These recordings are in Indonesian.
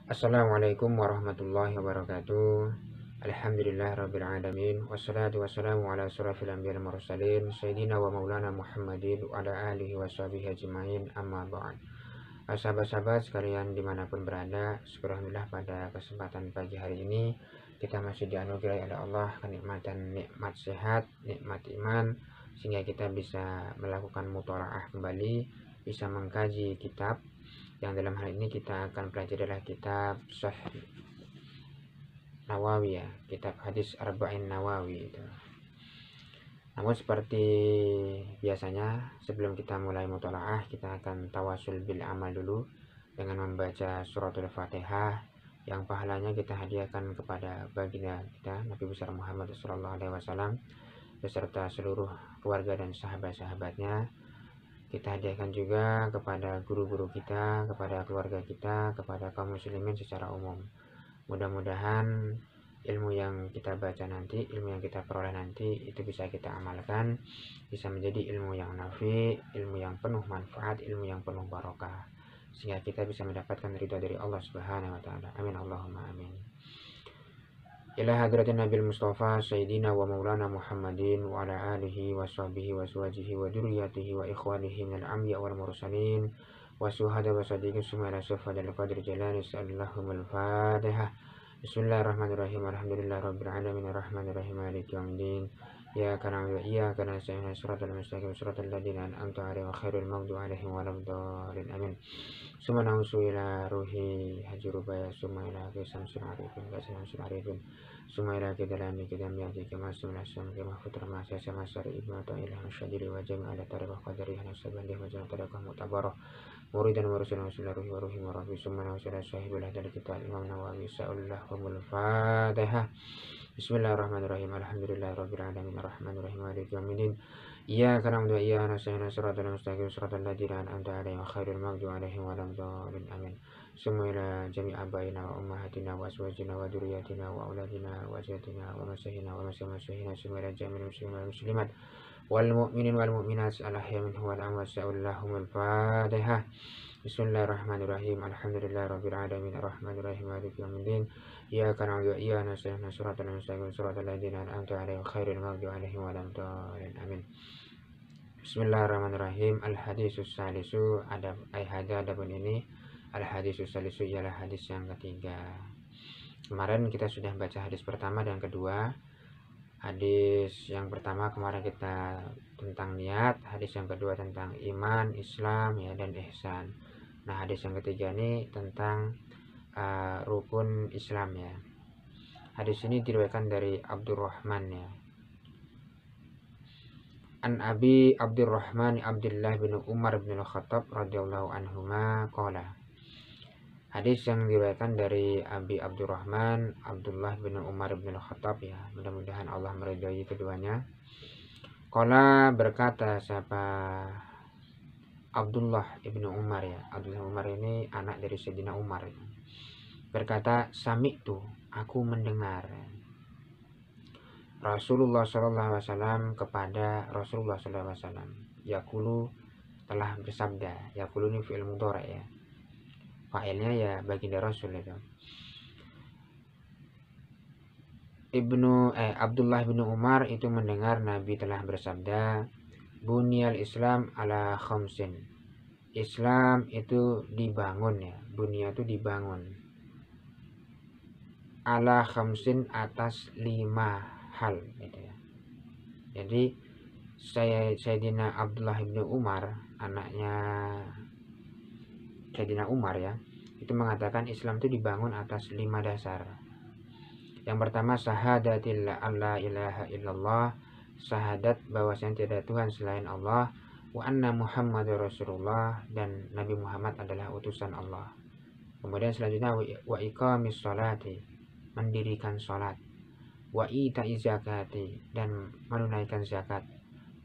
Assalamualaikum warahmatullahi wabarakatuh. Alhamdulillahirrabbilalamin. Wassalatu wassalamu ala asrafil anbiya'i wal mursalin Sayyidina wa maulana Muhammadin wa ala alihi wa sahbihi ajma'in, amma ba'd. Sahabat-sahabat sekalian dimanapun berada, alhamdulillah pada kesempatan pagi hari ini kita masih dianugerahi oleh Allah kenikmatan nikmat sehat, nikmat iman, sehingga kita bisa melakukan mutolaah kembali, bisa mengkaji kitab yang dalam hal ini kita akan pelajari adalah kitab Sahih Nawawi ya, kitab hadis Arba'in Nawawi itu. Namun seperti biasanya sebelum kita mulai mutolaah, kita akan tawasul bil amal dulu dengan membaca suratul Fatihah yang pahalanya kita hadiahkan kepada baginda kita Nabi besar Muhammad SAW beserta seluruh keluarga dan sahabat-sahabatnya. Kita hadiahkan juga kepada guru-guru kita, kepada keluarga kita, kepada kaum muslimin secara umum. Mudah-mudahan ilmu yang kita baca nanti, ilmu yang kita peroleh nanti itu bisa kita amalkan, bisa menjadi ilmu yang nafi, ilmu yang penuh manfaat, ilmu yang penuh barokah, sehingga kita bisa mendapatkan ridha dari Allah Subhanahu wa taala. Amin Allahumma amin. Ila hadratin Nabil Mustafa Sayyidina wa maulana Muhammadin wa ala alihi wa sahbihi wa suwajihi wa duriyatihi wa ikhwanihi minal anbiya wal mursalin wa suhada wa sadiqin sumala sufadal qadir jalani sa'allahumul fatihah. Bismillahirrahmanirrahim. Alhamdulillah rabbil alamin arrahmanirrahim maliki yaumiddin. Iyyaka na'budu wa iyyaka nasta'in ihdinas mustaqim siratal ladzina an'amta 'alaihim ghairil maghdubi 'alaihim waladdallin. Amin. Summa nausu ila ruhi hajrubaya summa ila samsul arifin samsul arifin summa ila kidalami kidam yati kama sumla sum kama futra ma sama sari ibnu ta'ala syadiri wa jami'a ala tarikh qadari hasaban dia wa jami'a tarikh mutabarah muridan wa rasulun ruhi wa ruhi wa rabbi summa nausu ila sahibul hadal kitab Imam Nawawi sa'allahumul fatihah. Bismillahirrahmanirrahim. Alhamdulillahirabbil alamin arrahmanirrahim maliki yaumiddin. Iyyaka na'budu wa iyyaka nasta'in shiratal mustaqim shiratal ladzina an'amta 'alaihim ghairil maghdubi 'alaihim waladdallin. Amin. Summa ila jami'i abaina wa ummahatina wa azwajina wa dzurriyyatina wa auladina wa azwajina wa masyayina wa masyayina summa ila jami'il muslimin wal muslimat wal mu'minin wal mu'minat al-ahya'i minhum wal amwat sa'allahumul fatihah. Bismillahirrahmanirrahim. Alhamdulillahirabbil alamin arrahmanirrahim maliki yaumiddin. Iyyaka na'budu wa iyyaka nasta'in shiratal mustaqim shiratal ladzina an'amta 'alaihim ghairil maghdubi 'alaihim waladdallin. Amin. Bismillahirrahmanirrahim. Al-hadisus salisu adapun ini al-hadisus salisu ialah hadis yang ketiga. Kemarin kita sudah baca hadis pertama dan kedua. Hadis yang pertama kemarin kita tentang niat, hadis yang kedua tentang iman, Islam ya dan ihsan. Nah, hadis yang ketiga ini tentang rukun Islam ya. Hadis ini diriwayatkan dari Abdurrahman ya. An Abi Abdurrahman Abdullah bin Umar bin Al-Khattab radhiyallahu anhuma qala. Hadis yang diriwayatkan dari Abi Abdurrahman Abdullah bin Umar bin Al-Khattab ya. Mudah-mudahan Allah meridhai keduanya. Qala berkata siapa Abdullah ibnu Umar ya. Abdullah Umar ini anak dari Sayyidina Umar ya. Berkata, sami'tu, aku mendengar Rasulullah SAW kepada Rasulullah SAW. Yaqulu telah bersabda. Yaqulu ini fi'il mudhari ya. Fa'ilnya ya baginda Rasul itu. Abdullah bin Umar itu mendengar Nabi telah bersabda, Bunyal Islam ala khamsin. Islam itu dibangun ya. Bunya itu dibangun. Ala khamsin atas 5 hal gitu ya. Jadi Sayyidina Abdullah bin Umar, anaknya Sayyidina Umar ya, itu mengatakan Islam itu dibangun atas 5 dasar. Yang pertama syahadatil alla ilaha illallah, syahadat bahwasanya tidak ada Tuhan selain Allah, wa anna Muhammadar Rasulullah, dan Nabi Muhammad adalah utusan Allah. Kemudian selanjutnya wa iqamis sholati, mendirikan sholat, wa ita'iz zakati, dan menunaikan zakat,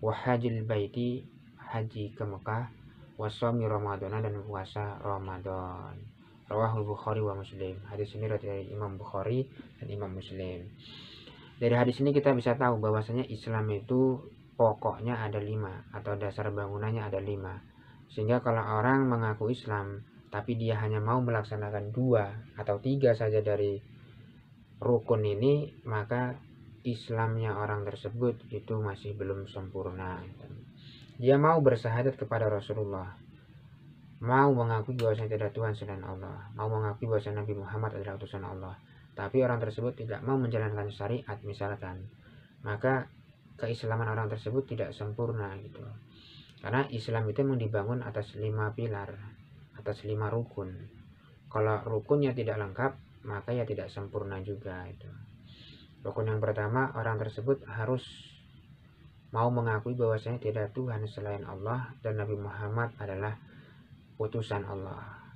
wa hajil baiti, haji ke Mekah, wa shaumi Ramadan, dan puasa Ramadan. Rawahul Bukhari wa Muslim. Hadis ini dari Imam Bukhari dan Imam Muslim. Dari hadis ini kita bisa tahu bahwasanya Islam itu pokoknya ada 5 atau dasar bangunannya ada 5. Sehingga kalau orang mengaku Islam tapi dia hanya mau melaksanakan 2 atau 3 saja dari rukun ini, maka Islamnya orang tersebut itu masih belum sempurna. Dia mau bersyahadat kepada Rasulullah, mau mengakui bahwasanya tidak Tuhan selain Allah, mau mengakui bahwasanya Nabi Muhammad adalah utusan Allah, tapi orang tersebut tidak mau menjalankan syariat misalkan, maka keislaman orang tersebut tidak sempurna gitu. Karena Islam itu memang dibangun atas 5 pilar, atas 5 rukun. Kalau rukunnya tidak lengkap, maka ya tidak sempurna juga itu. Rukun yang pertama, orang tersebut harus mau mengakui bahwasanya tidak Tuhan selain Allah dan Nabi Muhammad adalah utusan Allah.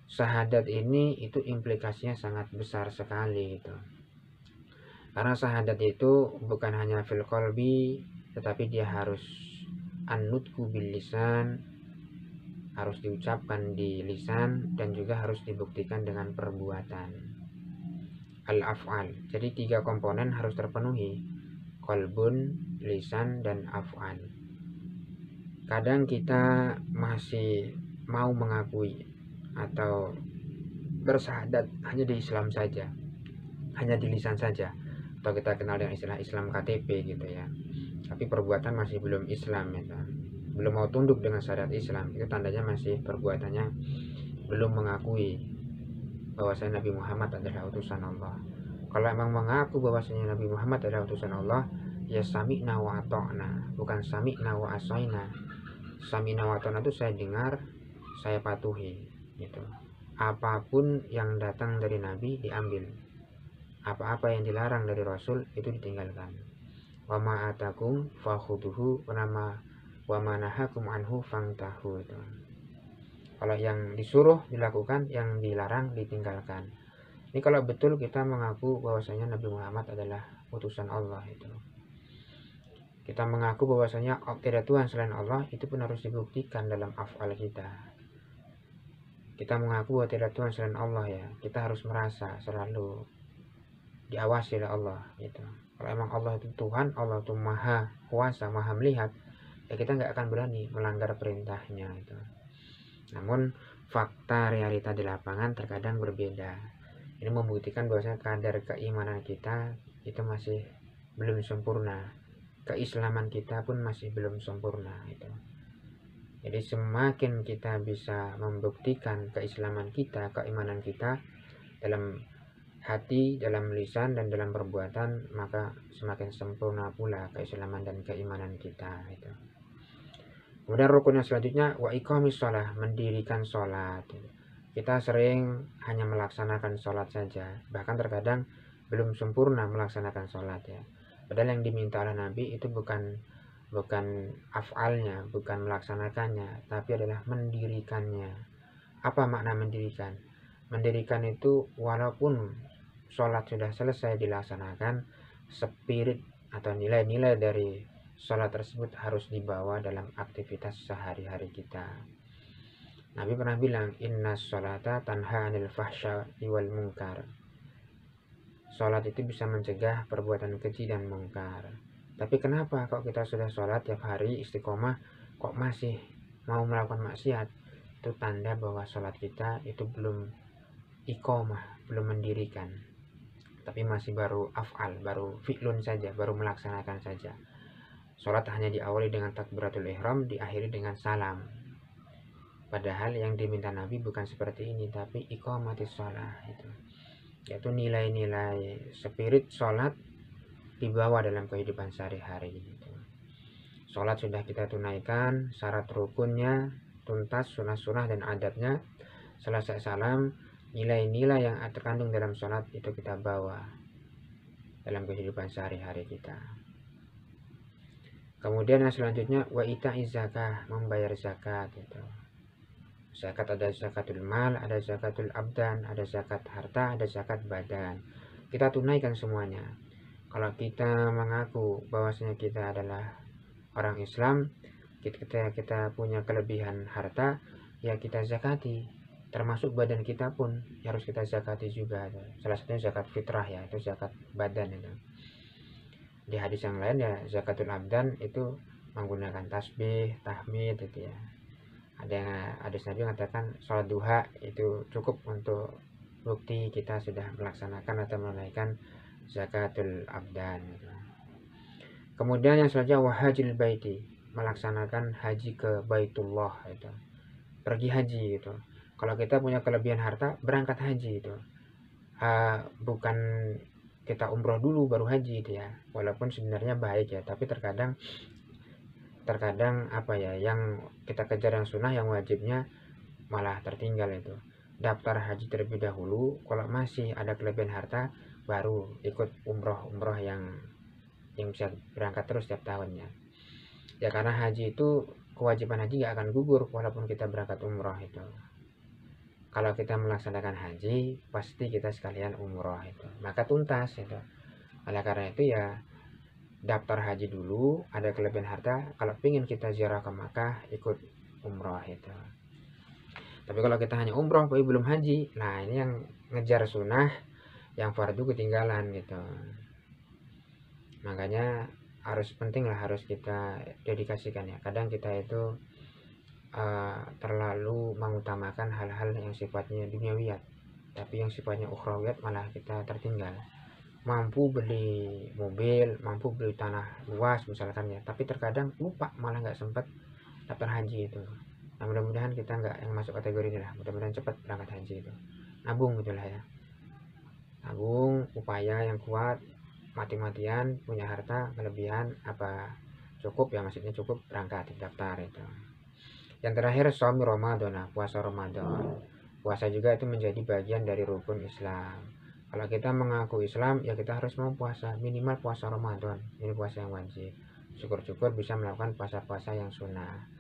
Syahadat ini itu implikasinya sangat besar sekali itu. Karena syahadat itu bukan hanya fil qalbi, tetapi dia harus an-nutqu bil lisan, harus diucapkan di lisan, dan juga harus dibuktikan dengan perbuatan, al-af'al. Jadi 3 komponen harus terpenuhi, qalbun, lisan, dan af'al. Kadang kita masih mau mengakui atau bersyahadat hanya di Islam saja, hanya di lisan saja, atau kita kenal dengan istilah Islam KTP gitu ya, tapi perbuatan masih belum Islam ya, belum mau tunduk dengan syariat Islam. Itu tandanya masih perbuatannya belum mengakui bahwasanya Nabi Muhammad adalah utusan Allah. Kalau emang mengaku bahwasanya Nabi Muhammad adalah utusan Allah, ya sami'na wa ata'na, bukan sami'na wa asaina. Sami'na wa ata'na itu saya dengar, saya patuhi gitu. Apapun yang datang dari Nabi diambil, apa-apa yang dilarang dari Rasul itu ditinggalkan. Wa ma atakum fakhuduhu wa ma nahakum anhu fangtahu itu. Kalau yang disuruh dilakukan, yang dilarang ditinggalkan. Ini kalau betul kita mengaku bahwasanya Nabi Muhammad adalah utusan Allah itu. Kita mengaku bahwasanya tidak Tuhan selain Allah, itu pun harus dibuktikan dalam af'al kita. Kita mengaku bahwa tidak Tuhan selain Allah ya, kita harus merasa selalu diawasi oleh Allah gitu. Kalau emang Allah itu Tuhan, Allah itu maha kuasa, maha melihat, ya kita nggak akan berani melanggar perintahnya itu. Namun fakta realita di lapangan terkadang berbeda. Ini membuktikan bahwasanya kadar keimanan kita itu masih belum sempurna, keislaman kita pun masih belum sempurna itu. Jadi semakin kita bisa membuktikan keislaman kita, keimanan kita dalam hati, dalam lisan, dan dalam perbuatan, maka semakin sempurna pula keislaman dan keimanan kita itu. Kemudian rukun yang selanjutnya wa iqamis shalah, mendirikan sholat. Kita sering hanya melaksanakan sholat saja, bahkan terkadang belum sempurna melaksanakan sholat ya. Padahal yang diminta oleh Nabi itu bukan af'alnya, bukan melaksanakannya, tapi adalah mendirikannya. Apa makna mendirikan? Mendirikan itu walaupun sholat sudah selesai dilaksanakan, spirit atau nilai-nilai dari sholat tersebut harus dibawa dalam aktivitas sehari-hari kita. Nabi pernah bilang, inna sholata tanha anil fahsya'i wal munkar. Sholat itu bisa mencegah perbuatan keji dan mungkar. Tapi kenapa kok kita sudah sholat tiap hari istiqomah kok masih mau melakukan maksiat? Itu tanda bahwa sholat kita itu belum iqomah, belum mendirikan, tapi masih baru af'al, baru fi'lun saja, baru melaksanakan saja. Sholat hanya diawali dengan takbiratul ihram, diakhiri dengan salam. Padahal yang diminta Nabi bukan seperti ini, tapi iqamatis sholat itu, yaitu nilai-nilai spirit sholat dibawa dalam kehidupan sehari-hari gitu. Sholat sudah kita tunaikan, syarat rukunnya tuntas, sunah-sunah dan adatnya, selesai salam, nilai-nilai yang terkandung dalam sholat itu kita bawa dalam kehidupan sehari-hari kita. Kemudian yang selanjutnya wa ita'iz zakah, membayar zakat itu. Zakat ada zakatul mal, ada zakatul abdan, ada zakat harta, ada zakat badan. Kita tunaikan semuanya. Kalau kita mengaku bahwasanya kita adalah orang Islam, kita punya kelebihan harta, ya kita zakati. Termasuk badan kita pun harus kita zakati juga. Salah satunya zakat fitrah ya, itu zakat badan itu. Di hadis yang lain ya zakatul abdan itu menggunakan tasbih, tahmid itu ya. Ada hadis Nabi mengatakan sholat duha itu cukup untuk bukti kita sudah melaksanakan atau menunaikan zakatul abdan. Kemudian yang selanjutnya wahajil baiti, melaksanakan haji ke Baitullah itu. Pergi haji itu. Kalau kita punya kelebihan harta, berangkat haji itu. Bukan kita umroh dulu baru haji itu ya. Walaupun sebenarnya baik ya, tapi terkadang apa ya, yang kita kejar yang sunnah, yang wajibnya malah tertinggal itu. Daftar haji terlebih dahulu, kalau masih ada kelebihan harta baru ikut umroh yang bisa berangkat terus setiap tahunnya ya, karena haji itu kewajiban haji gak akan gugur walaupun kita berangkat umroh itu. Kalau kita melaksanakan haji pasti kita sekalian umroh itu, maka tuntas itu. Oleh karena itu ya daftar haji dulu, ada kelebihan harta, kalau ingin kita ziarah ke Makkah ikut umroh itu. Tapi kalau kita hanya umroh tapi belum haji, nah ini yang ngejar sunnah, yang fardu ketinggalan gitu. Makanya harus penting lah, harus kita dedikasikan ya. Kadang kita itu terlalu mengutamakan hal-hal yang sifatnya duniawiyat, tapi yang sifatnya ukhrawiyat malah kita tertinggal. Mampu beli mobil, mampu beli tanah luas misalkan ya, tapi terkadang lupa, malah nggak sempat daftar haji itu. Nah mudah-mudahan kita nggak yang masuk kategori ini lah, mudah-mudahan cepat berangkat haji itu. Nabung gitulah ya, nabung, upaya yang kuat, mati-matian punya harta kelebihan apa cukup ya, maksudnya cukup berangkat daftar itu. Yang terakhir shaum Ramadan, puasa Ramadan. Puasa juga itu menjadi bagian dari rukun Islam. Kalau kita mengaku Islam ya kita harus mau puasa, minimal puasa Ramadan, ini puasa yang wajib. Syukur-syukur bisa melakukan puasa-puasa yang sunnah.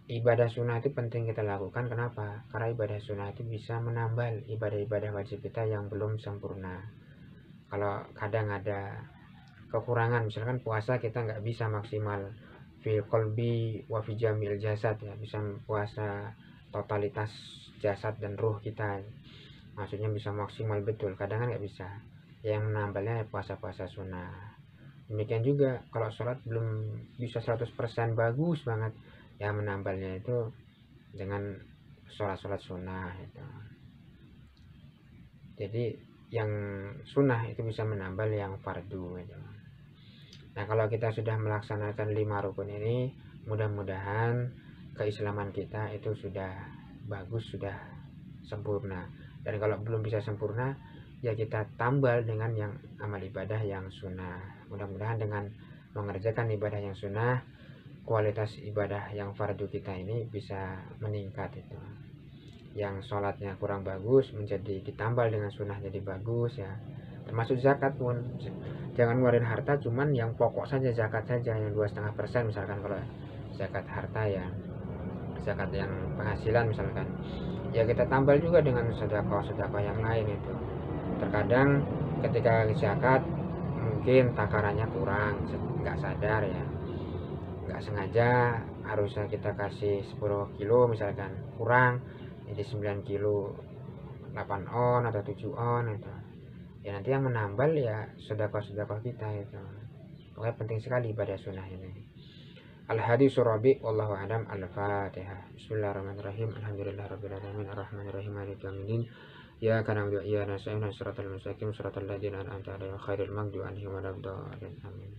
Ibadah sunnah itu penting kita lakukan. Kenapa? Karena ibadah sunnah itu bisa menambal ibadah-ibadah wajib kita yang belum sempurna. Kalau kadang ada kekurangan, misalkan puasa kita nggak bisa maksimal fi qalbi wa fi jamil jasad ya, bisa puasa totalitas jasad dan ruh kita, maksudnya bisa maksimal betul, kadang kan nggak bisa. Yang menambalnya puasa-puasa sunnah. Demikian juga kalau sholat belum bisa 100% bagus banget ya, menambalnya itu dengan sholat-sholat sunnah itu. Jadi yang sunnah itu bisa menambal yang fardu gitu. Nah kalau kita sudah melaksanakan 5 rukun ini, mudah-mudahan keislaman kita itu sudah bagus, sudah sempurna. Dan kalau belum bisa sempurna ya kita tambal dengan yang amal ibadah yang sunnah. Mudah-mudahan dengan mengerjakan ibadah yang sunnah, kualitas ibadah yang fardu kita ini bisa meningkat itu. Yang sholatnya kurang bagus menjadi ditambal dengan sunnah jadi bagus ya. Termasuk zakat pun, jangan ngeluarin harta cuman yang pokok saja, zakat saja yang 2,5% misalkan. Kalau zakat harta ya, zakat yang penghasilan misalkan ya, kita tambal juga dengan sedekah yang lain itu. Terkadang ketika zakat mungkin takarannya kurang, nggak sadar ya, nggak sengaja harusnya kita kasih 10 kilo misalkan, kurang jadi 9 kilo 8 on atau 7 on itu ya, nanti yang menambal ya sedekah kita itu. Pokoknya penting sekali ibadah sunnah ini. Al-hadits rabi wallahu a'lam. Al-Fatihah. Bismillahirrahmanirrahim. Alhamdulillahirabbil alamin arrahmanirrahim maliki yaumiddin. Ya kana wa ya nasta'in siratal mustaqim siratal ladzina an'amta 'alaihim ghairil maghdubi 'alaihim waladdallin. Amin.